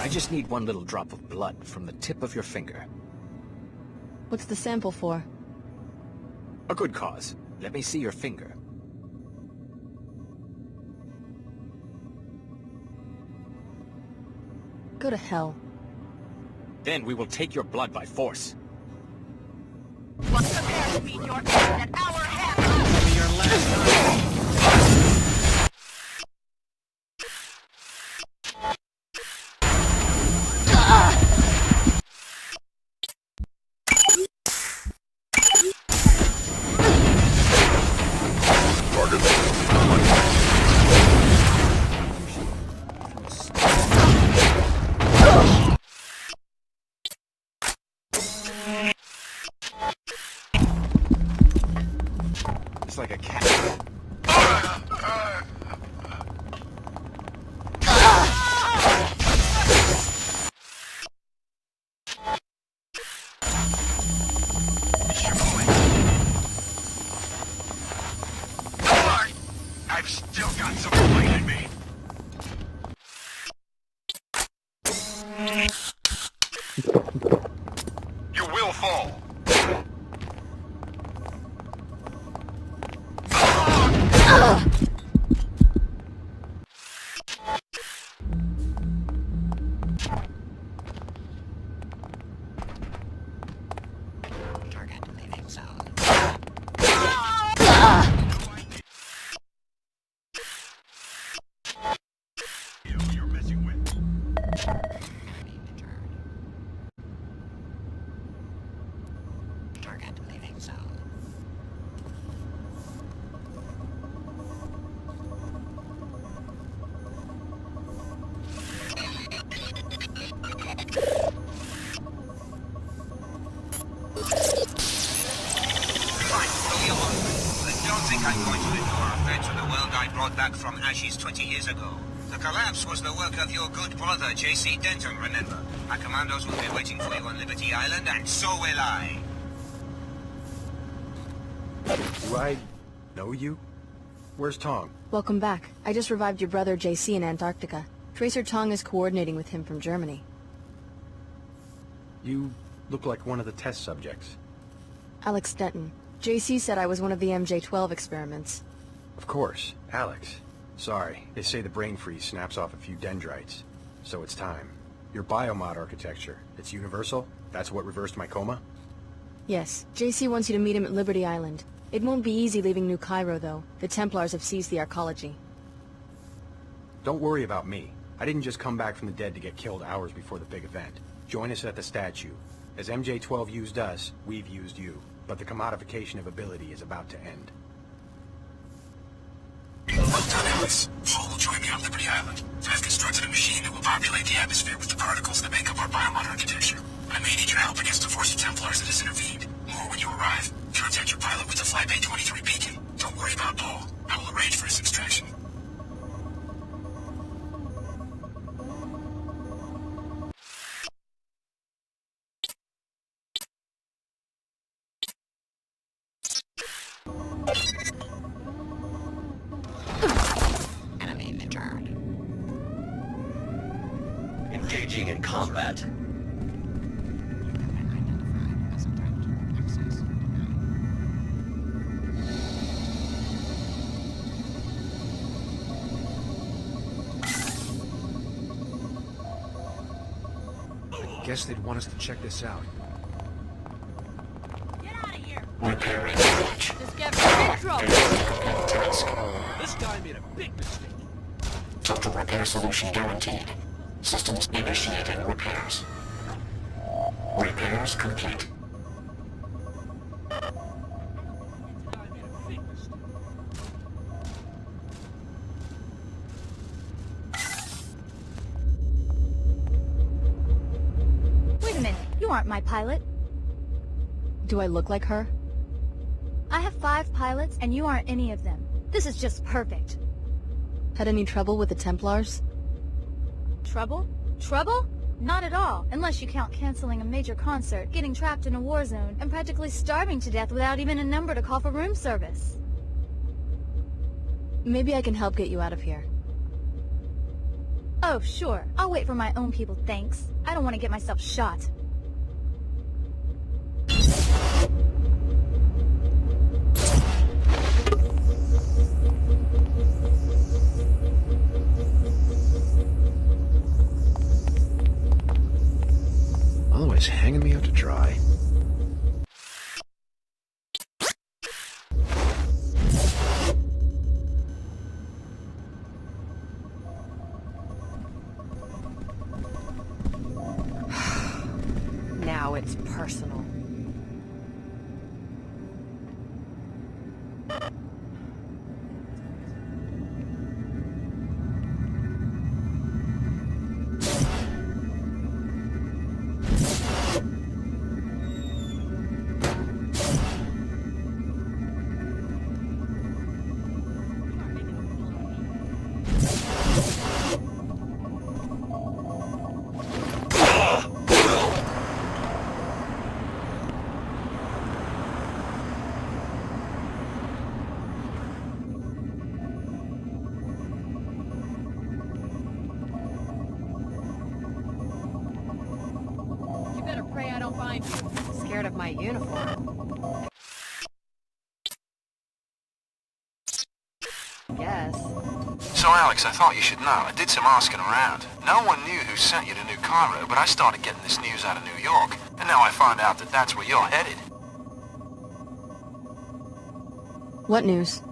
I just need one little drop of blood from the tip of your finger. What's the sample for? A good cause. Let me see your finger. Go to hell. Then we will take your blood by force. What's prepared to meet your end at our hands? Be your last time. It's like a cat. I've still got some fight in me. You will fall. Target leaving zone. You're messing with. Enemy returned. Target leaving zone. Fine, leave me alone. I don't think I'm going to ignore a threat to the world I brought back from ashes 20 years ago. The collapse was the work of your good brother, J.C. Denton, remember? Our commandos will be waiting for you on Liberty Island, and so will I. Do I know you? Where's Tong? Welcome back. I just revived your brother JC in Antarctica. Tracer Tong is coordinating with him from Germany. You look like one of the test subjects. Alex Denton. JC said I was one of the MJ-12 experiments. Of course, Alex. Sorry, they say the brain freeze snaps off a few dendrites. So it's time. Your biomod architecture, it's universal? That's what reversed my coma? Yes, JC wants you to meet him at Liberty Island. It won't be easy leaving New Cairo, though. The Templars have seized the arcology. Don't worry about me. I didn't just come back from the dead to get killed hours before the big event. Join us at the statue. As MJ-12 used us, we've used you. But the commodification of ability is about to end. Well done, Alex. Paul will join me on Liberty Island. I've constructed a machine that will populate the atmosphere with the particles that make up our biomod architecture. I may need your help against the force of Templars that has intervened. More when you arrive. Contact your pilot with the Flybay 23 beacon. Don't worry about Paul. I will arrange for his extraction. Enemy returned. Engaging in combat. Identified as entitled to access. Guess they'd want us to check this out. Get out of here! Repairing damage. Just get in trouble! Task. This guy made a big mistake. Total repair solution guaranteed. Systems initiating repairs. Repairs complete. Wait a minute, you aren't my pilot. Do I look like her? I have 5 pilots, and you aren't any of them. This is just perfect. Had any trouble with the Templars? Trouble? Trouble? Not at all, unless you count canceling a major concert, getting trapped in a war zone, and practically starving to death without even a number to call for room service. Maybe I can help get you out of here. Oh, sure. I'll wait for my own people, thanks. I don't want to get myself shot. Always hanging me out to dry. Now it's personal. You better pray I don't find you. Scared of my uniform. Guess. So Alex, I thought you should know. I did some asking around. No one knew who sent you to New Cairo, but I started getting this news out of New York. And now I find out that that's where you're headed. What news?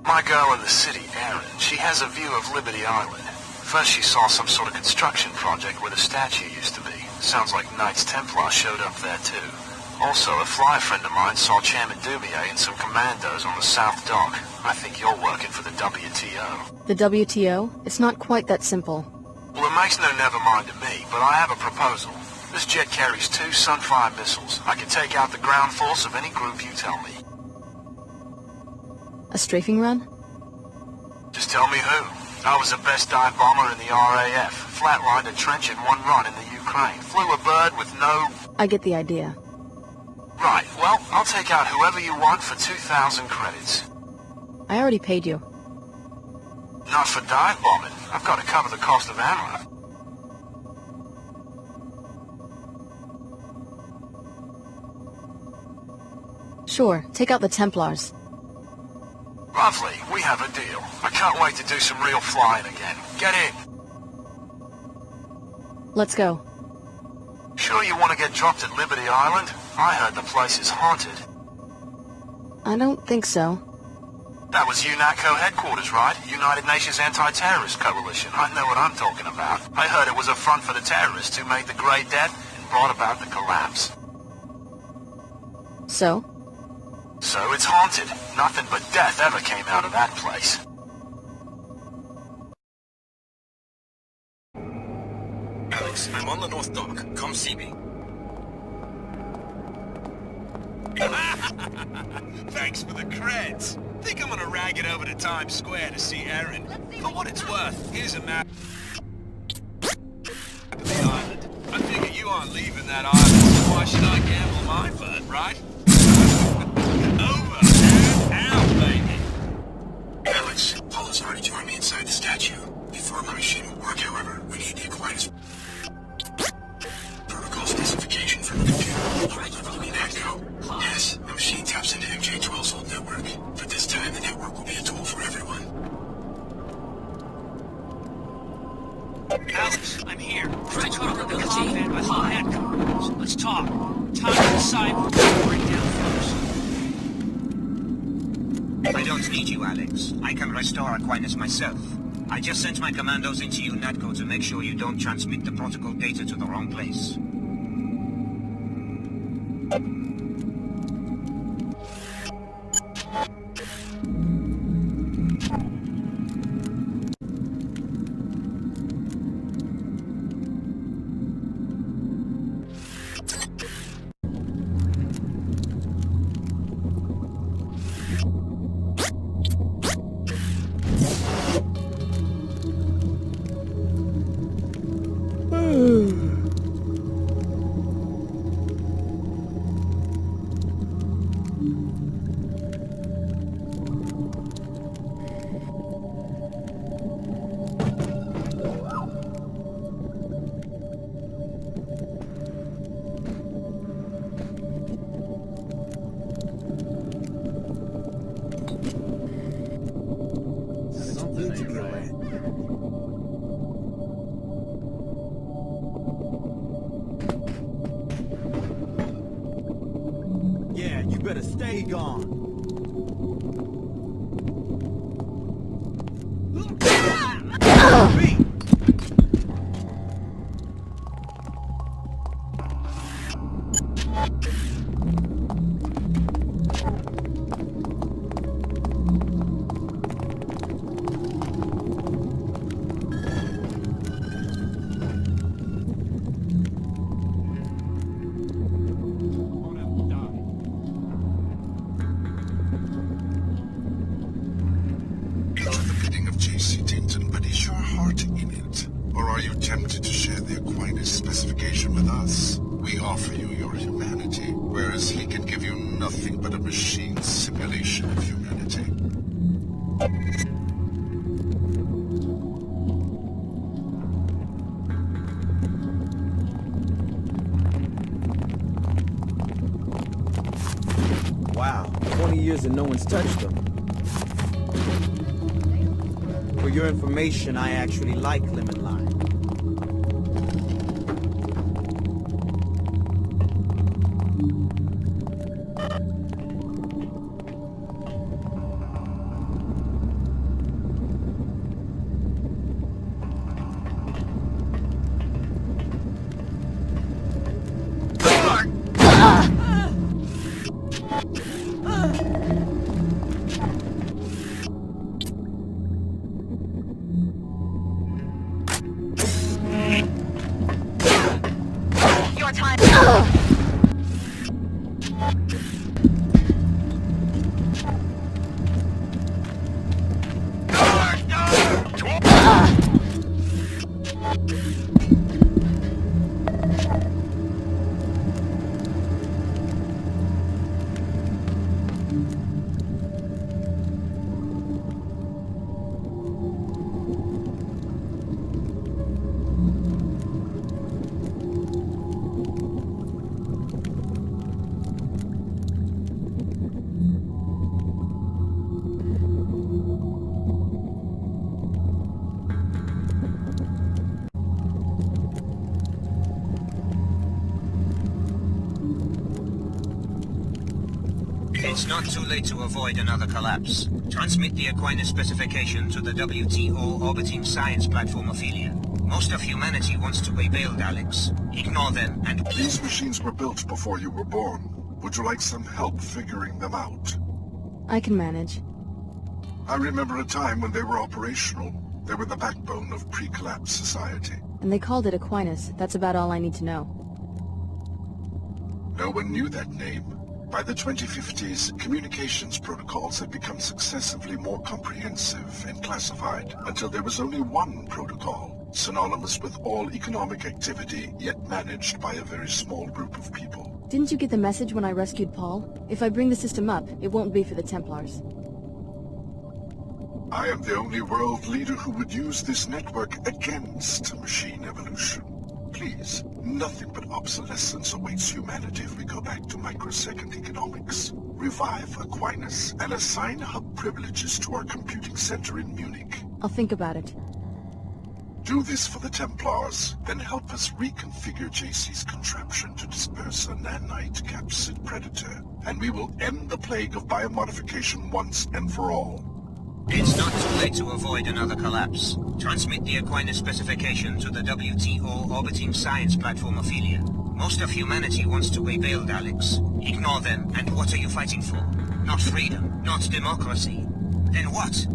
My girl in the city, Erin, she has a view of Liberty Island. First she saw some sort of construction project where the statue used to be. Sounds like Knights Templar showed up there too. Also, a fly friend of mine saw Chairman Dubier and some commandos on the South Dock. I think you're working for the WTO. The WTO? It's not quite that simple. Well, it makes no never mind to me, but I have a proposal. This jet carries 2 Sunfire missiles. I can take out the ground force of any group you tell me. A strafing run? Just tell me who. I was the best dive bomber in the RAF. Flatlined a trench in one run in the Ukraine. Flew a bird with no... I get the idea. Right, well, I'll take out whoever you want for 2,000 credits. I already paid you. Not for dive bombing. I've got to cover the cost of ammo. Sure, take out the Templars. Lovely, we have a deal. I can't wait to do some real flying again. Get in. Let's go. Sure you want to get dropped at Liberty Island? I heard the place is haunted. I don't think so. That was UNATCO headquarters, right? United Nations Anti-Terrorist Coalition. I know what I'm talking about. I heard it was a front for the terrorists who made the Great Death and brought about the collapse. So? So it's haunted. Nothing but death ever came out of that place. Alex, I'm on the North Dock. Come see me. Thanks for the creds. Think I'm gonna rag it over to Times Square to see Erin. For what it's worth, here's a map of the island. I figure you aren't leaving that island, so why should I gamble my fun, right? Over and out, baby. Alex, Paula's already joined me inside the statue. Before my machine will work, however, we need the Aquinas protocol specification from the computer. Alright, you're looking at go. Yes, the machine taps into MJ12's old network, but this time the network will be a tool for everyone. Alex, I'm here. Try to interrupt the combat with the headquarters. Let's talk. Time to decide what we'll bring down first. I don't need you, Alex. I can restore Aquinas myself. I just sent my commandos into UNATCO to make sure you don't transmit the protocol data to the wrong place. Stay gone. Tempted to share the Aquinas specification with us. We offer you your humanity, whereas he can give you nothing but a machine simulation of humanity. Wow, 20 years and no one's touched them. For your information, I actually like lemon lime. It's not too late to avoid another collapse. Transmit the Aquinas specification to the WTO orbiting science platform Ophelia. Most of humanity wants to be bailed, Alex. Ignore them and... These machines were built before you were born. Would you like some help figuring them out? I can manage. I remember a time when they were operational. They were the backbone of pre-collapse society. And they called it Aquinas. That's about all I need to know. No one knew that name. By the 2050s, communications protocols had become successively more comprehensive and classified, until there was only one protocol, synonymous with all economic activity, yet managed by a very small group of people. Didn't you get the message when I rescued Paul? If I bring the system up, it won't be for the Templars. I am the only world leader who would use this network against machine evolution. Please, nothing but obsolescence awaits humanity if we go back to microsecond economics. Revive Aquinas and assign hub privileges to our computing center in Munich. I'll think about it. Do this for the Templars, then help us reconfigure JC's contraption to disperse a nanite capsid predator, and we will end the plague of biomodification once and for all. It's not too late to avoid another collapse. Transmit the Aquinas specification to the WTO orbiting science platform Ophelia. Most of humanity wants to be bailed, Alex. Ignore them, and what are you fighting for? Not freedom, not democracy. Then what?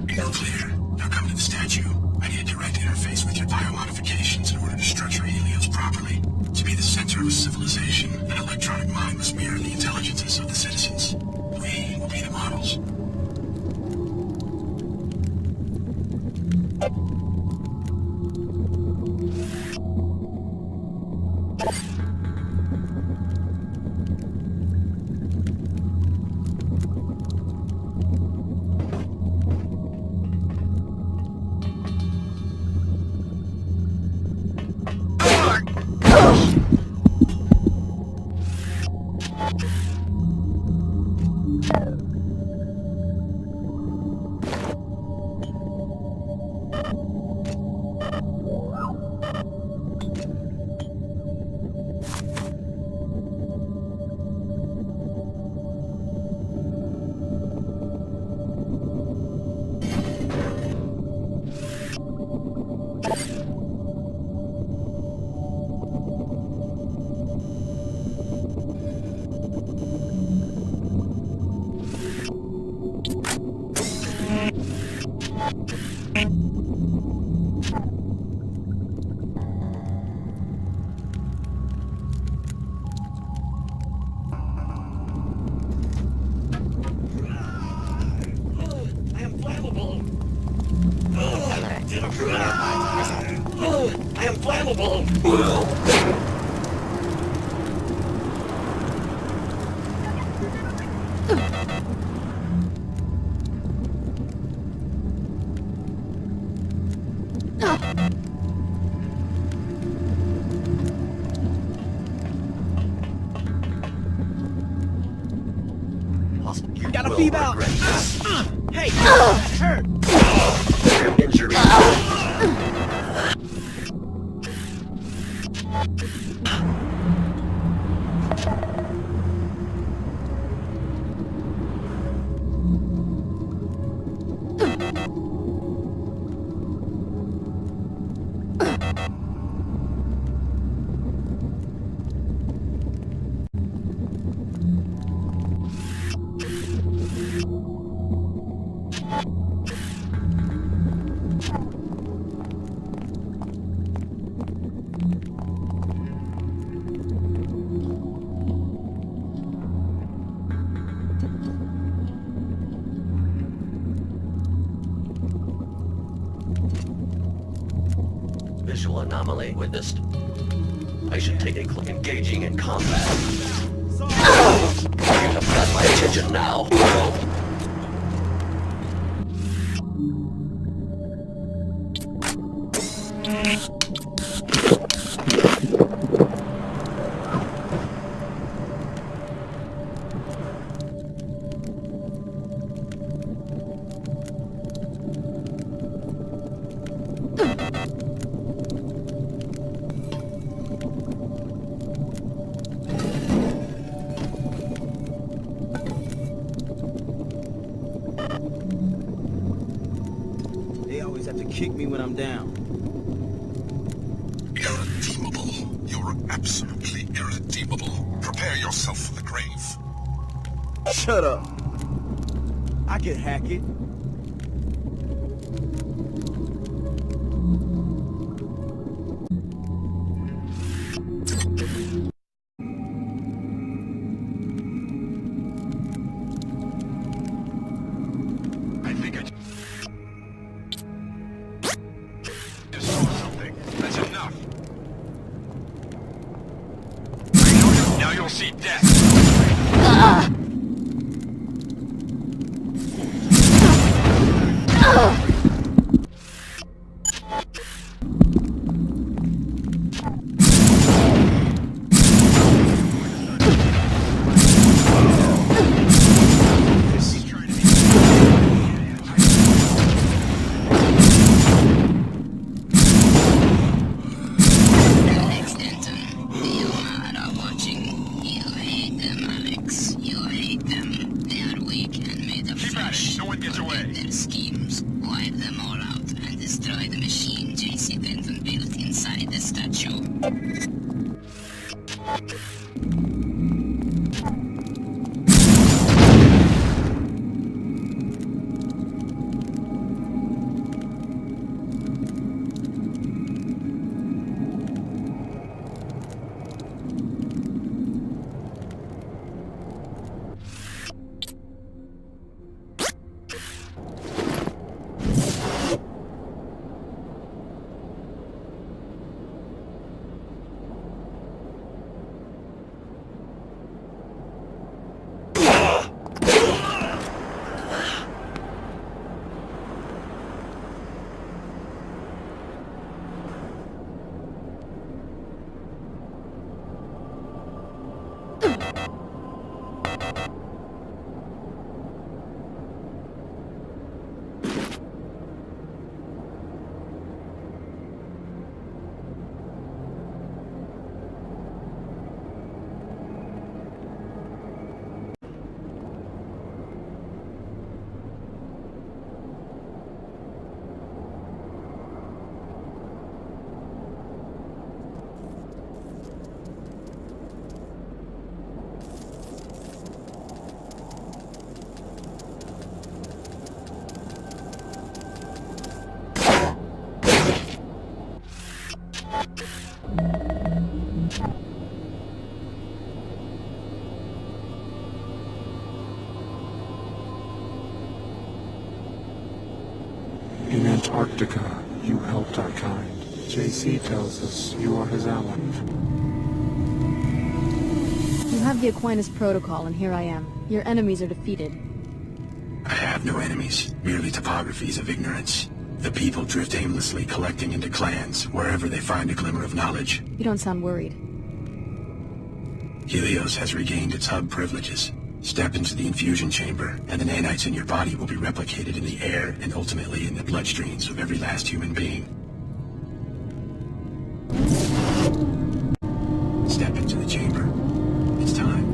You're clear. Now come to the statue. I need a direct interface with your biomodifications in order to structure Helios properly. To be the center of a civilization, an electronic mind must mirror the intelligences of the citizens. We will be the models. I am flammable! You gotta feed out! Hey! That hurt! Injury. Visual anomaly witnessed. I should take a clip engaging in combat. You have got my attention now. They always have to kick me when I'm down. Irredeemable. You're absolutely irredeemable. Prepare yourself for the grave. Shut up. I can hack it. I think I just saw something. That's enough. Now you'll see death. Alex Denton, you are watching. You hate them, Alex. You hate them. They are weak and made of flesh. No one gets away. Their schemes. Wipe them all out and destroy the machine J.C. Denton built inside the statue. In Antarctica, you helped our kind. JC tells us you are his ally. You have the Aquinas Protocol, and here I am. Your enemies are defeated. I have no enemies, merely topographies of ignorance. The people drift aimlessly, collecting into clans, wherever they find a glimmer of knowledge. You don't sound worried. Helios has regained its hub privileges. Step into the infusion chamber, and the nanites in your body will be replicated in the air and ultimately in the bloodstreams of every last human being. Step into the chamber. It's time.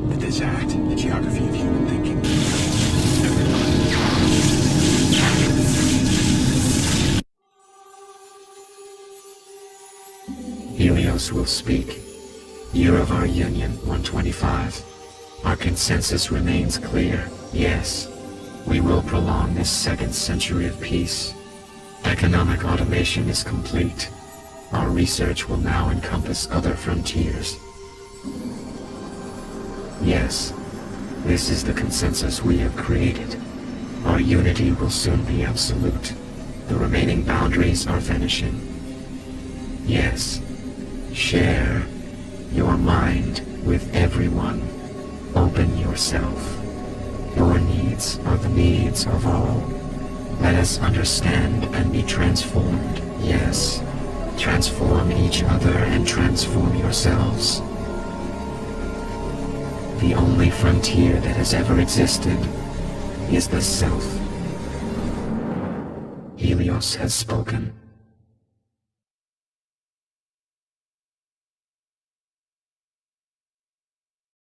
With this act, the geography of human thinking. Helios will speak. Year of our union, 125. Our consensus remains clear. Yes, we will prolong this second century of peace. Economic automation is complete. Our research will now encompass other frontiers. Yes, this is the consensus we have created. Our unity will soon be absolute. The remaining boundaries are vanishing. Yes, share your mind with everyone. Open yourself. Your needs are the needs of all. Let us understand and be transformed. Yes, transform each other and transform yourselves. The only frontier that has ever existed is the self. Helios has spoken.